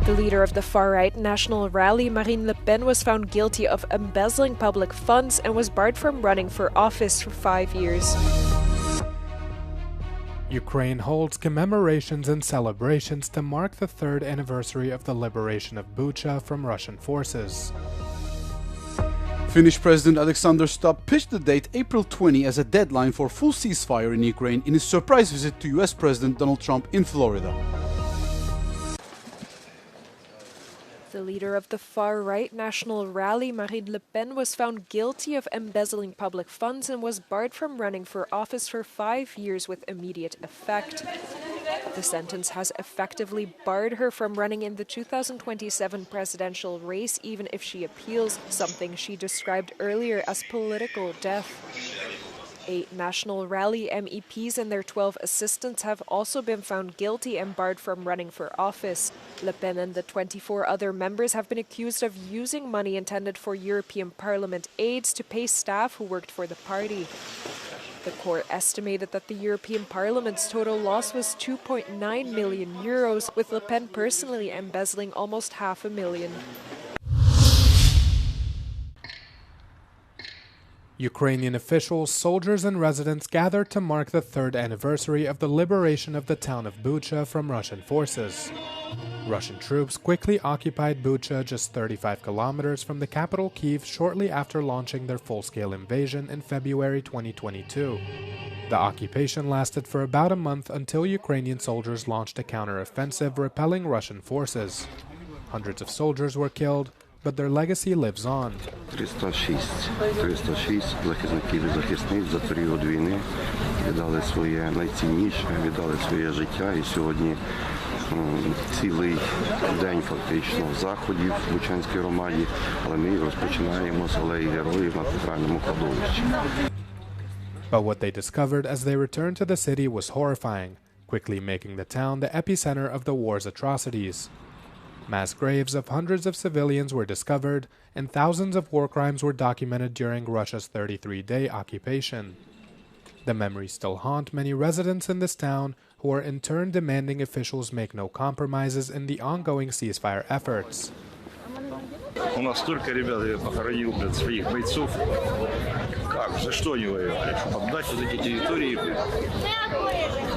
The leader of the far-right National Rally, Marine Le Pen, was found guilty of embezzling public funds and was barred from running for office for 5 years. Ukraine holds commemorations and celebrations to mark the third anniversary of the liberation of Bucha from Russian forces. Finnish President Alexander Stubb pitched the date April 20 as a deadline for full ceasefire in Ukraine in his surprise visit to US President Donald Trump in Florida. The leader of the far-right National Rally, Marine Le Pen, was found guilty of embezzling public funds and was barred from running for office for 5 years with immediate effect. The sentence has effectively barred her from running in the 2027 presidential race, even if she appeals, something she described earlier as political death. 8 National Rally MEPs and their 12 assistants have also been found guilty and barred from running for office. Le Pen and the 24 other members have been accused of using money intended for European Parliament aides to pay staff who worked for the party. The court estimated that the European Parliament's total loss was €2.9 million, with Le Pen personally embezzling almost $500,000. Ukrainian officials, soldiers and residents gathered to mark the third anniversary of the liberation of the town of Bucha from Russian forces. Russian troops quickly occupied Bucha, just 35 kilometers from the capital Kyiv, shortly after launching their full-scale invasion in February 2022. The occupation lasted for about a month until Ukrainian soldiers launched a counter-offensive repelling Russian forces. Hundreds of soldiers were killed, but their legacy lives on. 306 захисників і захисниць за період війни віддали своє найцінніше, віддали своє життя. І сьогодні цілий день фактично заходів в Бучанській громаді, але ми розпочинаємо з алеї героїв на центральному кладовищі. But what they discovered as they returned to the city was horrifying, quickly making the town the epicenter of the war's atrocities. Mass graves of hundreds of civilians were discovered, and thousands of war crimes were documented during Russia's 33-day occupation. The memories still haunt many residents in this town, who are in turn demanding officials make no compromises in the ongoing ceasefire efforts. У нас столько ребят похоронил, своих бойцов. Как? За что они воевали? Чтобы отдать вот эти территории.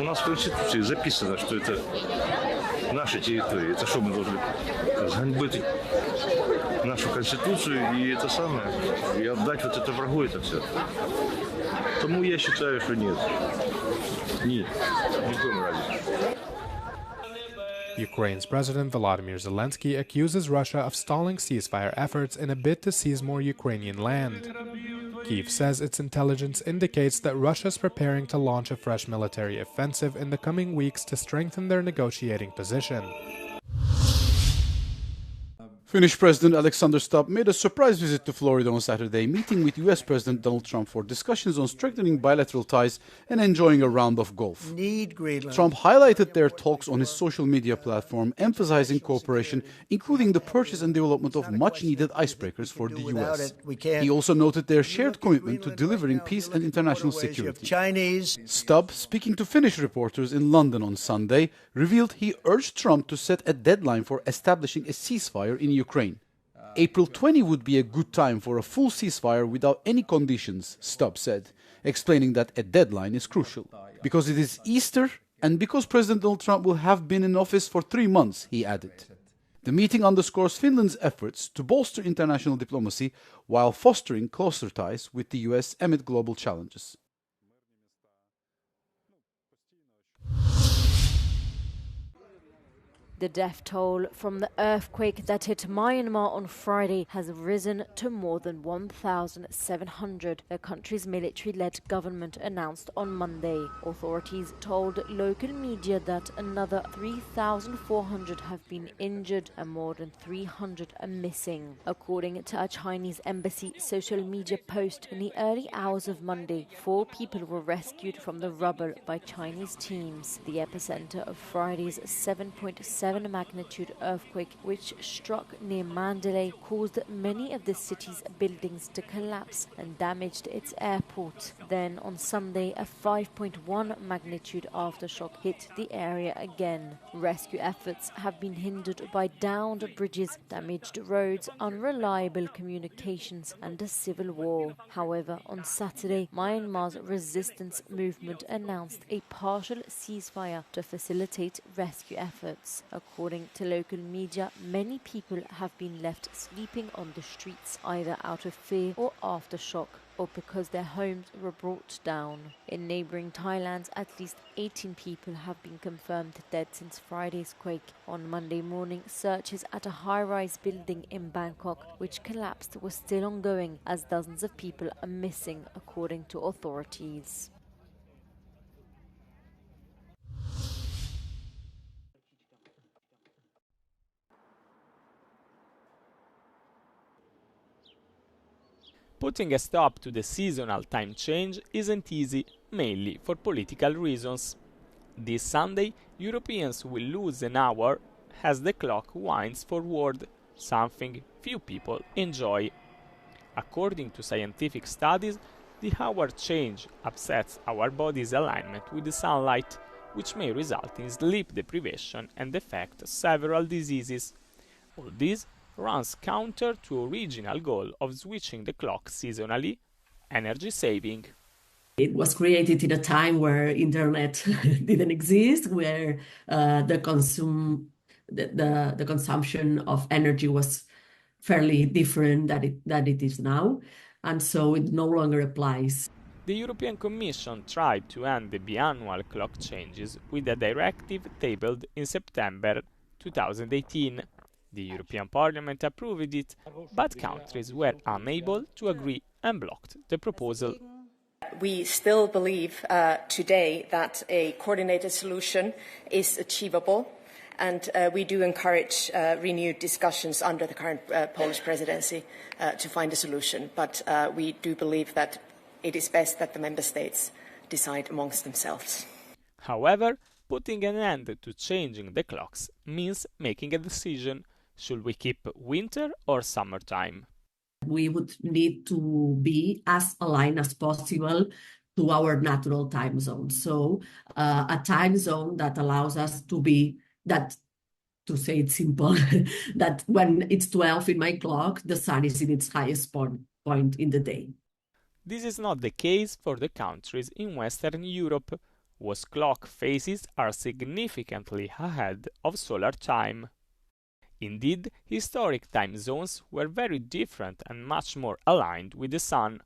У нас в Конституции записано, что это наши территории. Это что мы должны сганьбить нашу Конституцию и это самое, и отдать вот это врагу это все. Тому я считаю, что нет. Нет, ни в коем разе. Ukraine's President Volodymyr Zelensky accuses Russia of stalling ceasefire efforts in a bid to seize more Ukrainian land. Kyiv says its intelligence indicates that Russia is preparing to launch a fresh military offensive in the coming weeks to strengthen their negotiating position. Finnish President Alexander Stubb made a surprise visit to Florida on Saturday, meeting with US President Donald Trump for discussions on strengthening bilateral ties and enjoying a round of golf. Trump highlighted their talks on his social media platform, emphasizing cooperation, including the purchase and development of much-needed icebreakers for the US. He also noted their shared commitment to delivering peace and international security. Stubb, speaking to Finnish reporters in London on Sunday, revealed he urged Trump to set a deadline for establishing a ceasefire in Ukraine. April 20 would be a good time for a full ceasefire without any conditions, Stubb said, explaining that a deadline is crucial. Because it is Easter and because President Donald Trump will have been in office for 3 months, he added. The meeting underscores Finland's efforts to bolster international diplomacy while fostering closer ties with the US amid global challenges. The death toll from the earthquake that hit Myanmar on Friday has risen to more than 1,700, the country's military-led government announced on Monday. Authorities told local media that another 3,400 have been injured and more than 300 are missing. According to a Chinese embassy social media post, in the early hours of Monday, 4 people were rescued from the rubble by Chinese teams. The epicenter of Friday's 7.7 7 magnitude earthquake, which struck near Mandalay, caused many of the city's buildings to collapse and damaged its airport. Then on Sunday, a 5.1 magnitude aftershock hit the area again. Rescue efforts have been hindered by downed bridges, damaged roads, unreliable communications and a civil war. However, on Saturday, Myanmar's resistance movement announced a partial ceasefire to facilitate rescue efforts. According to local media, many people have been left sleeping on the streets, either out of fear or aftershock, or because their homes were brought down. In neighbouring Thailand, at least 18 people have been confirmed dead since Friday's quake. On Monday morning, searches at a high-rise building in Bangkok, which collapsed, were still ongoing as dozens of people are missing, according to authorities. Putting a stop to the seasonal time change isn't easy, mainly for political reasons. This Sunday, Europeans will lose an hour as the clock winds forward, something few people enjoy. According to scientific studies, the hour change upsets our body's alignment with the sunlight, which may result in sleep deprivation and affect several diseases. All this runs counter to original goal of switching the clock seasonally, energy saving. It was created in a time where internet didn't exist, where the consumption of energy was fairly different than it is now, and so it no longer applies. The European Commission tried to end the biannual clock changes with a directive tabled in September 2018. The European Parliament approved it, but countries were unable to agree and blocked the proposal. We still believe today that a coordinated solution is achievable, and we do encourage renewed discussions under the current Polish presidency to find a solution. But we do believe that it is best that the member states decide amongst themselves. However, putting an end to changing the clocks means making a decision. Should we keep winter or summertime? We would need to be as aligned as possible to our natural time zone. So a time zone that allows us to say it simple, that when it's 12 in my clock, the sun is in its highest point in the day. This is not the case for the countries in Western Europe, whose clock phases are significantly ahead of solar time. Indeed, historic time zones were very different and much more aligned with the sun.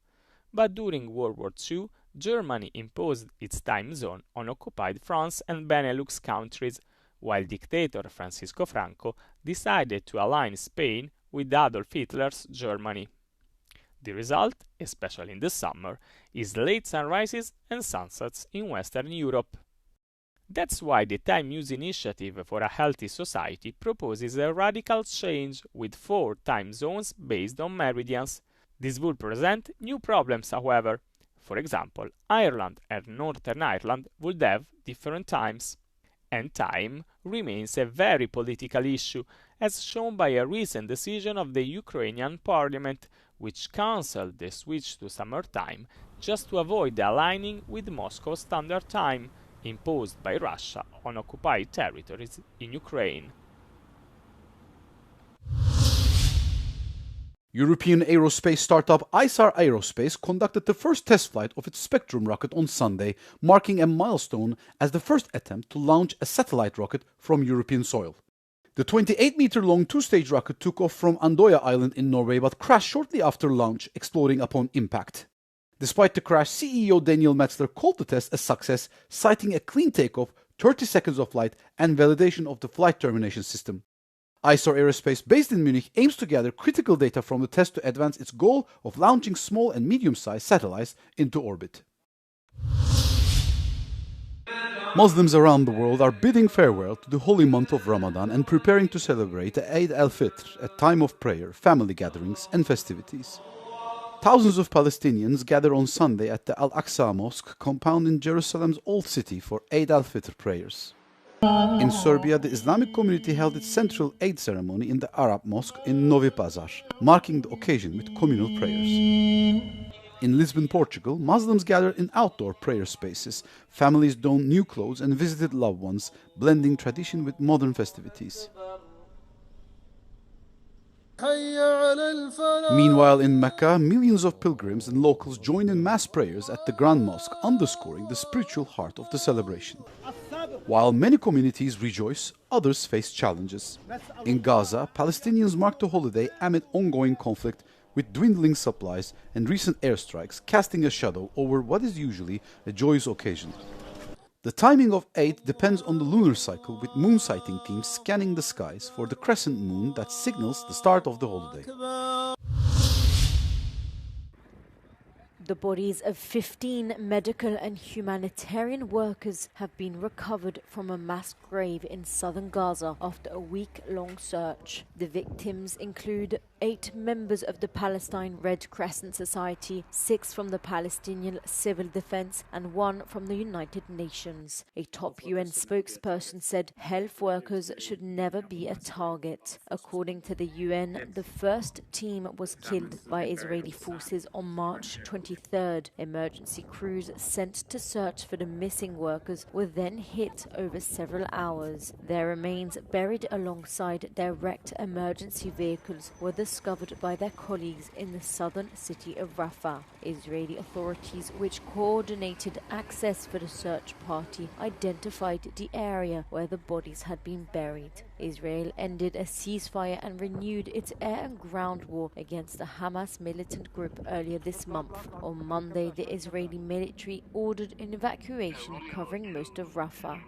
But during World War II, Germany imposed its time zone on occupied France and Benelux countries, while dictator Francisco Franco decided to align Spain with Adolf Hitler's Germany. The result, especially in the summer, is late sunrises and sunsets in Western Europe. That's why the Time Use Initiative for a Healthy Society proposes a radical change with 4 time zones based on meridians. This would present new problems, however. For example, Ireland and Northern Ireland would have different times. And time remains a very political issue, as shown by a recent decision of the Ukrainian parliament, which cancelled the switch to summertime just to avoid the aligning with Moscow Standard Time, imposed by Russia on occupied territories in Ukraine. European aerospace startup Isar Aerospace conducted the first test flight of its Spectrum rocket on Sunday, marking a milestone as the first attempt to launch a satellite rocket from European soil. The 28-meter-long two-stage rocket took off from Andøya Island in Norway but crashed shortly after launch, exploding upon impact. Despite the crash, CEO Daniel Metzler called the test a success, citing a clean takeoff, 30 seconds of flight, and validation of the flight termination system. Isar Aerospace, based in Munich, aims to gather critical data from the test to advance its goal of launching small and medium-sized satellites into orbit. Muslims around the world are bidding farewell to the holy month of Ramadan and preparing to celebrate Eid al-Fitr, a time of prayer, family gatherings, and festivities. Thousands of Palestinians gather on Sunday at the Al-Aqsa Mosque compound in Jerusalem's Old City for Eid al-Fitr prayers. In Serbia, the Islamic community held its central Eid ceremony in the Arab mosque in Novi Pazar, marking the occasion with communal prayers. In Lisbon, Portugal, Muslims gathered in outdoor prayer spaces. Families donned new clothes and visited loved ones, blending tradition with modern festivities. Meanwhile, in Mecca, millions of pilgrims and locals joined in mass prayers at the Grand Mosque, underscoring the spiritual heart of the celebration. While many communities rejoice, others face challenges. In Gaza, Palestinians marked the holiday amid ongoing conflict, with dwindling supplies and recent airstrikes casting a shadow over what is usually a joyous occasion. The timing of Eid depends on the lunar cycle, with moon sighting teams scanning the skies for the crescent moon that signals the start of the holiday. The bodies of 15 medical and humanitarian workers have been recovered from a mass grave in southern Gaza after a week-long search. The victims include 8 members of the Palestine Red Crescent Society, 6 from the Palestinian Civil Defense, and 1 from the United Nations. A top UN spokesperson said health workers should never be a target. According to the UN, the first team was killed by Israeli forces on March 23rd. Emergency crews sent to search for the missing workers were then hit over several hours. Their remains, buried alongside their wrecked emergency vehicles, were discovered by their colleagues in the southern city of Rafah. Israeli authorities, which coordinated access for the search party, identified the area where the bodies had been buried. Israel ended a ceasefire and renewed its air and ground war against the Hamas militant group earlier this month. On Monday, the Israeli military ordered an evacuation covering most of Rafah.